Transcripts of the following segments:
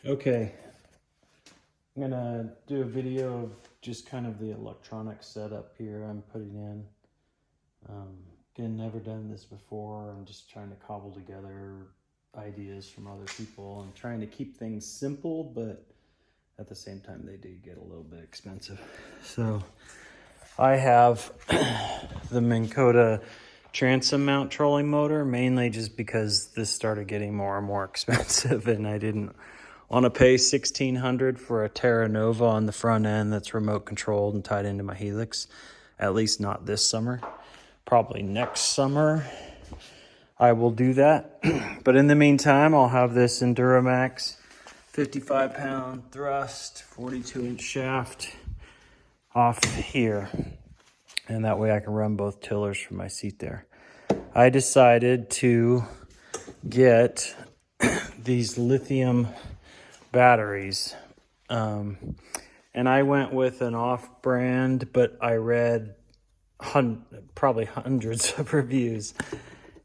Okay, I'm gonna do a video of just kind of the electronic setup here I'm putting in. Again, never done this before. I'm just trying to cobble together ideas from other people and trying to keep things simple, but at the same time they do get a little bit expensive. So I have the Minn Kota transom mount trolling motor, mainly just because this started getting more and more expensive and I didn't want to pay $1,600 for a Terra Nova on the front end that's remote controlled and tied into my Helix, at least not this summer. Probably next summer I will do that. But in the meantime, I'll have this Enduramax 55-pound thrust, 42-inch shaft off here. And that way I can run both tillers from my seat there. I decided to get these lithium batteries. And I went with an off-brand, but I read probably hundreds of reviews.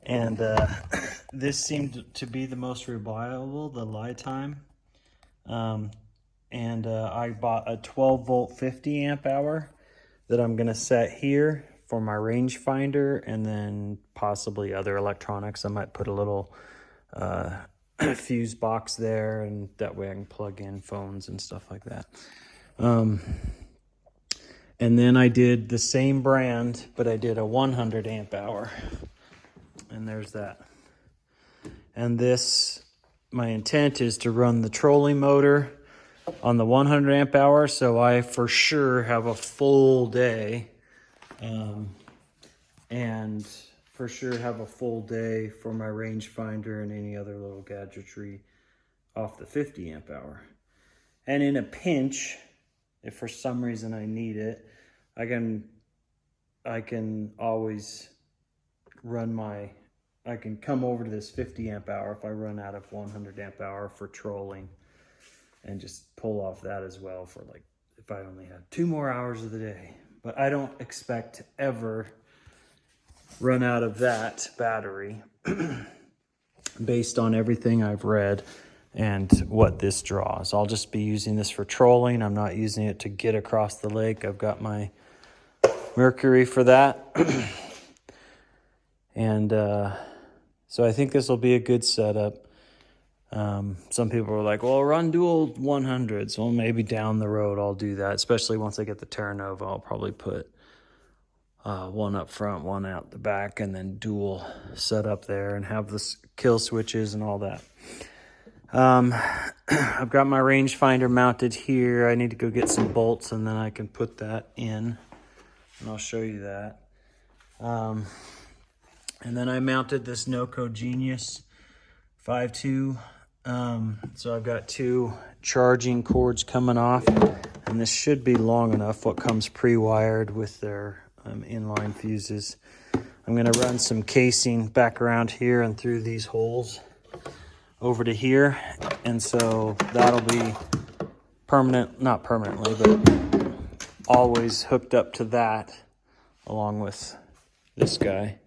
And this seemed to be the most reliable, the Li-Time. I bought a 12-volt 50 amp hour that I'm gonna set here for my rangefinder, and then possibly other electronics. I might put a little fuse box there, and that way I can plug in phones and stuff like that. And then I did the same brand, but I did a 100 amp hour, and there's that. And this, my intent is to run the trolling motor on the 100 amp hour, so I for sure have a full day, and for sure have a full day for my rangefinder and any other little gadgetry off the 50 amp hour. And in a pinch, if for some reason I need it, I can always run I can come over to this 50 amp hour if I run out of 100 amp hour for trolling, and just pull off that as well for like, if I only had 2 more hours of the day. But I don't expect to ever run out of that battery based on everything I've read and what this draws. I'll just be using this for trolling. I'm not using it to get across the lake. I've got my Mercury for that. And so I think this will be a good setup. Some people are like, well, run dual 100s. Well, maybe down the road I'll do that, especially once I get the Terra Nova. I'll probably put one up front, one out the back, and then dual set up there and have the kill switches and all that. I've got my rangefinder mounted here. I need to go get some bolts, and then I can put that in, and I'll show you that. And then I mounted this Noco Genius 5.2. So I've got 2 charging cords coming off, and this should be long enough, what comes pre-wired with their inline fuses. I'm gonna run some casing back around here and through these holes over to here, and so that'll be permanent, not permanently, but always hooked up to that along with this guy.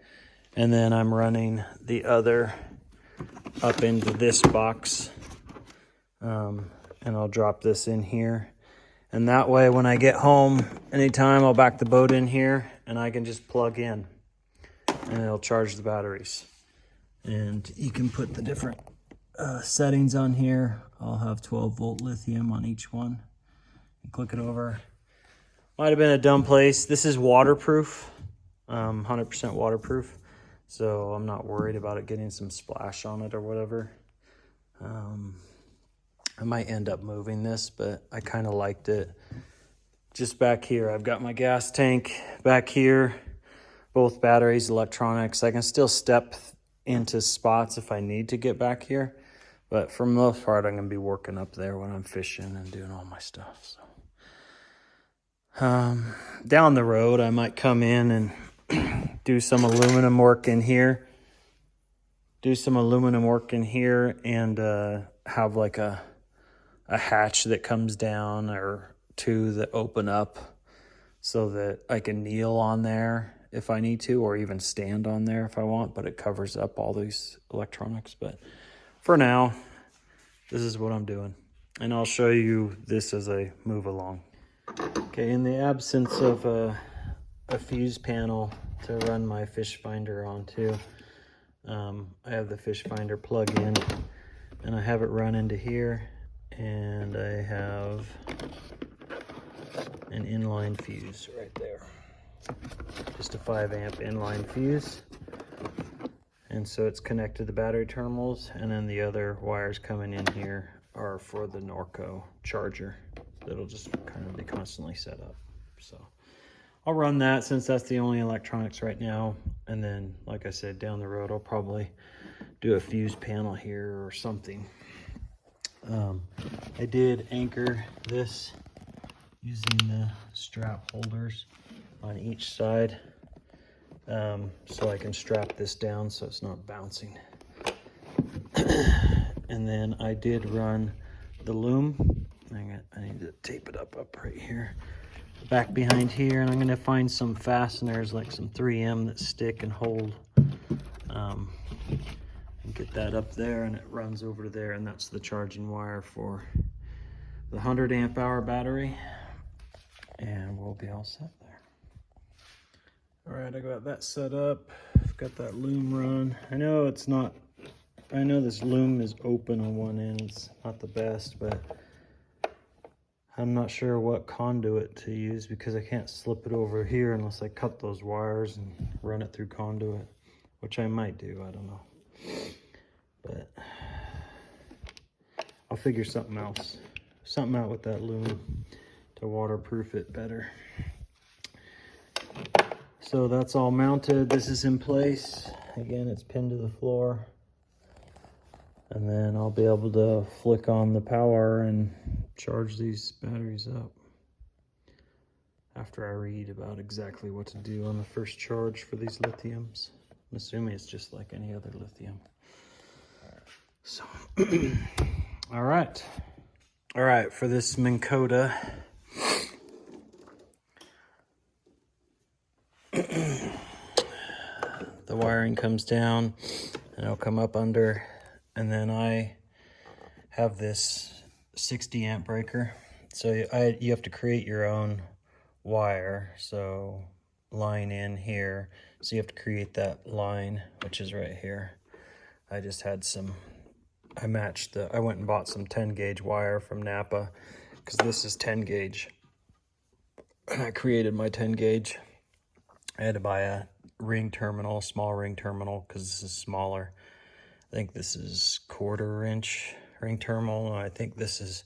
And then I'm running the other up into this box, and I'll drop this in here. And that way when I get home anytime, I'll back the boat in here and I can just plug in and it'll charge the batteries. And you can put the different settings on here. I'll have 12-volt lithium on each one, and click it over. Might have been a dumb place. This is waterproof, 100% waterproof, so I'm not worried about it getting some splash on it or whatever. I might end up moving this, but I kind of liked it. Just back here, I've got my gas tank back here, both batteries, electronics. I can still step into spots if I need to get back here, but for the most part, I'm gonna be working up there when I'm fishing and doing all my stuff. So, down the road, I might come in and do some aluminum work in here. And have like a hatch that comes down, or 2 that open up, so that I can kneel on there if I need to, or even stand on there if I want, but it covers up all these electronics. But for now, this is what I'm doing. and I'll show you this as I move along. Okay, in the absence of a fuse panel to run my fish finder onto, I have the fish finder plug in, and I have it run into here, and I have an inline fuse right there. Just a 5 amp inline fuse. And so it's connected to the battery terminals, and then the other wires coming in here are for the Norco charger that'll just kind of be constantly set up. So I'll run that since that's the only electronics right now. And then, like I said, down the road, I'll probably do a fuse panel here or something. I did anchor this using the strap holders on each side, so I can strap this down so it's not bouncing. And then I did run the loom. I need to tape it up right here, back behind here, and I'm going to find some fasteners like some 3M that stick and hold, and get that up there, and it runs over to there, and that's the charging wire for the 100 amp hour battery, and we'll be all set there. All right, I got that set up. I've got that loom run. I know this loom is open on one end. It's not the best, but I'm not sure what conduit to use because I can't slip it over here unless I cut those wires and run it through conduit, which I might do, I don't know. But I'll figure something out with that loom to waterproof it better. So that's all mounted. This is in place. Again, it's pinned to the floor. And then I'll be able to flick on the power and charge these batteries up after I read about exactly what to do on the first charge for these lithiums. I'm assuming it's just like any other lithium. So, all right, for this Minn Kota, the wiring comes down and it'll come up under, and then I have this 60 amp breaker. So you have to create your own wire. So line in here. So you have to create that line, which is right here. I just had I went and bought some 10 gauge wire from Napa because this is 10 gauge. And I created my 10 gauge. I had to buy a ring terminal, small ring terminal, because this is smaller. I think this is 1/4 inch ring terminal. I think this is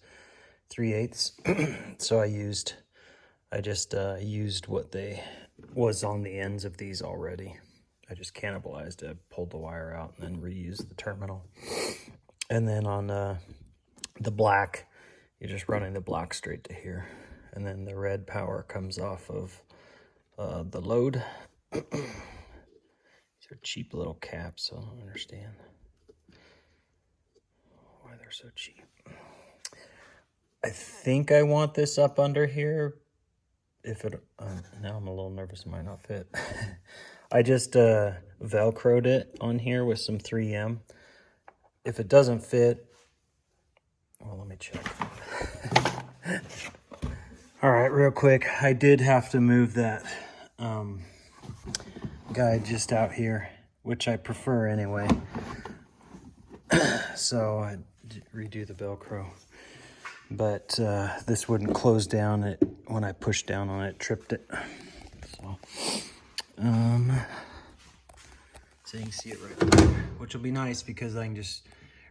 3/8. So I just used what was on the ends of these already. I just cannibalized it, pulled the wire out, and then reused the terminal. And then on the black, you're just running the black straight to here. And then the red power comes off of the load. These are cheap little caps, so I don't understand why they're so cheap. I think I want this up under here. Now I'm a little nervous it might not fit. I just Velcroed it on here with some 3M. If it doesn't fit, well, let me check. All right, real quick, I did have to move that guide just out here, which I prefer anyway. So I redo the Velcro, but this wouldn't close down. When I pushed down on it, tripped it. So you can see it right there, which will be nice because I can just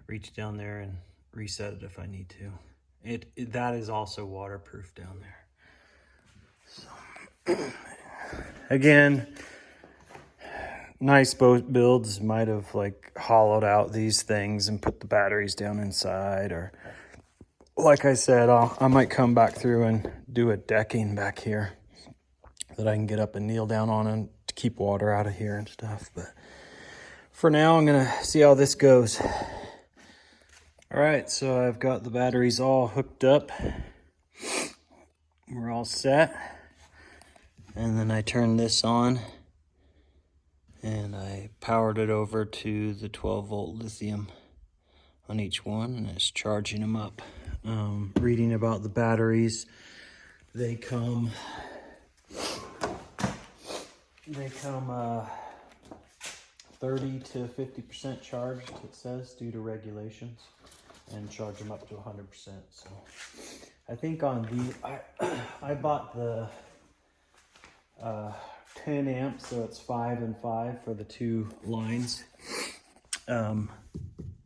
reach down there and reset it if I need to. That is also waterproof down there. So again, nice boat builds might have like hollowed out these things and put the batteries down inside, or like I said, I might come back through and do a decking back here that I can get up and kneel down on and to keep water out of here and stuff. But for now, I'm gonna see how this goes. All right, so I've got the batteries all hooked up. We're all set. And then I turned this on and I powered it over to the 12 volt lithium on each one, and it's charging them up. reading about the batteries. They come 30 to 50% charged, it says, due to regulations, and charge them up to 100%. So I think on the, I bought the 10 amps, so it's 5 and 5 for the 2 lines.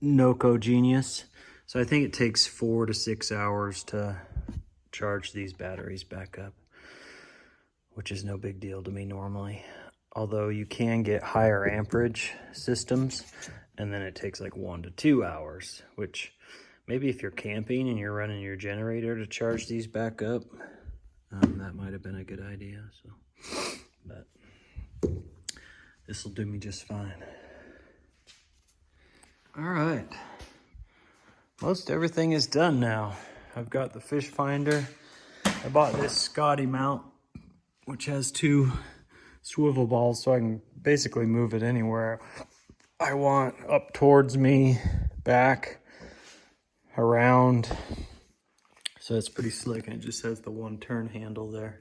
Noco Genius. So I think it takes 4 to 6 hours to charge these batteries back up, which is no big deal to me normally. Although you can get higher amperage systems, and then it takes like 1 to 2 hours, which maybe if you're camping and you're running your generator to charge these back up, that might have been a good idea. So, but this will do me just fine. All right, most everything is done now. I've got the fish finder. I bought this Scotty mount, which has 2 swivel balls, so I can basically move it anywhere I want, up towards me, back, around. So it's pretty slick, and it just has the 1 turn handle there.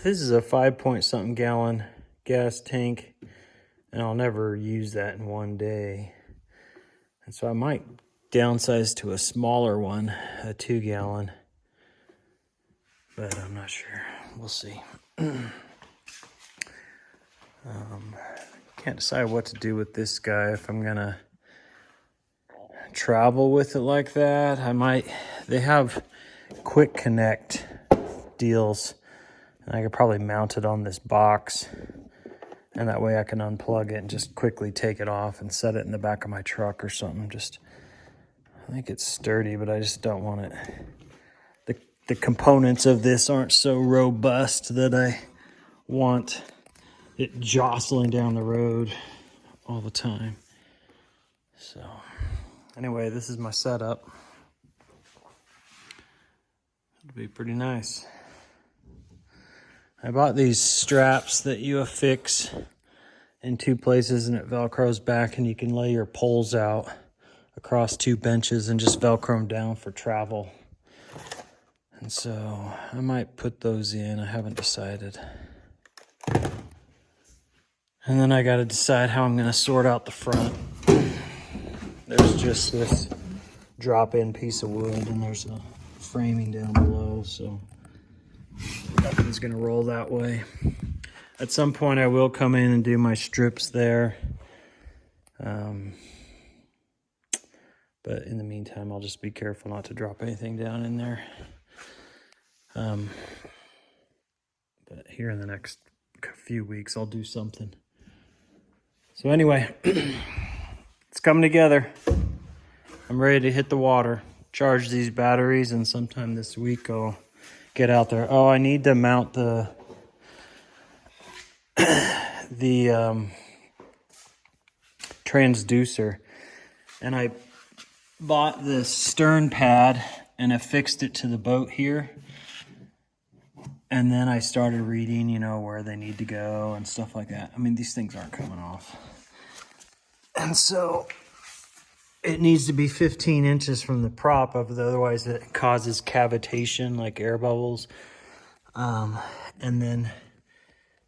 This is a 5-point-something gallon gas tank, and I'll never use that in one day. And so I might downsize to a smaller one, a 2-gallon, but I'm not sure. We'll see. Can't decide what to do with this guy. If I'm gonna travel with it like that, I might. They have quick connect deals, and I could probably mount it on this box, and that way I can unplug it and just quickly take it off and set it in the back of my truck or something. I think it's sturdy, but I just don't want it. The components of this aren't so robust that I want it jostling down the road all the time. So anyway, this is my setup. It'll be pretty nice. I bought these straps that you affix in 2 places, and it velcros back, and you can lay your poles out across 2 benches and just velcro them down for travel. And so I might put those in. I haven't decided. And then I got to decide how I'm going to sort out the front. There's just this drop-in piece of wood, and there's a framing down below, so nothing's going to roll that way. At some point I will come in and do my strips there. But in the meantime, I'll just be careful not to drop anything down in there. But here in the next few weeks, I'll do something. So anyway, it's coming together. I'm ready to hit the water, charge these batteries, and sometime this week I'll get out there. Oh, I need to mount the transducer, and I bought this stern pad and affixed it to the boat here, and then I started reading, you know, where they need to go and stuff like that. I mean, these things aren't coming off, and so it needs to be 15 inches from the prop, otherwise it causes cavitation, like air bubbles. And then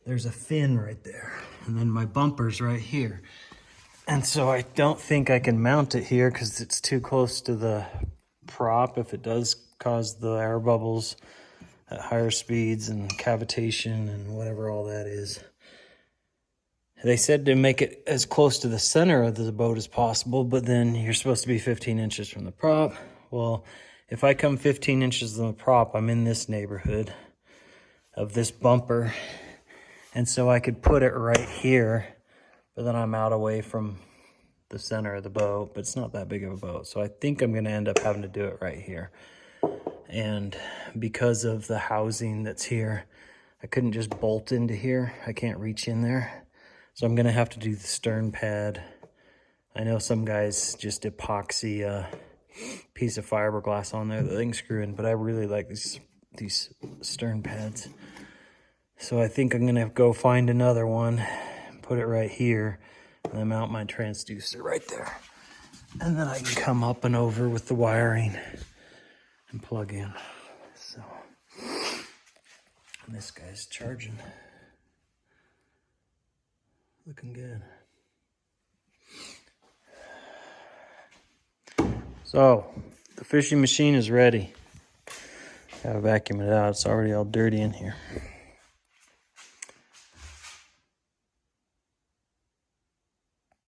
there's a fin right there, and then my bumper's right here. And so I don't think I can mount it here because it's too close to the prop if it does cause the air bubbles at higher speeds and cavitation and whatever all that is. They said to make it as close to the center of the boat as possible, but then you're supposed to be 15 inches from the prop. Well, if I come 15 inches from the prop, I'm in this neighborhood of this bumper. And so I could put it right here, but then I'm out away from the center of the boat, but it's not that big of a boat. So I think I'm gonna end up having to do it right here. And because of the housing that's here, I couldn't just bolt into here. I can't reach in there. So I'm gonna have to do the stern pad. I know some guys just epoxy a piece of fiberglass on there that they can screw in, but I really like these stern pads. So I think I'm gonna go find another one, put it right here, And I mount my transducer right there. And then I can come up and over with the wiring and plug in. So, and this guy's charging. Looking good. So, the fishing machine is ready. Gotta vacuum it out. It's already all dirty in here.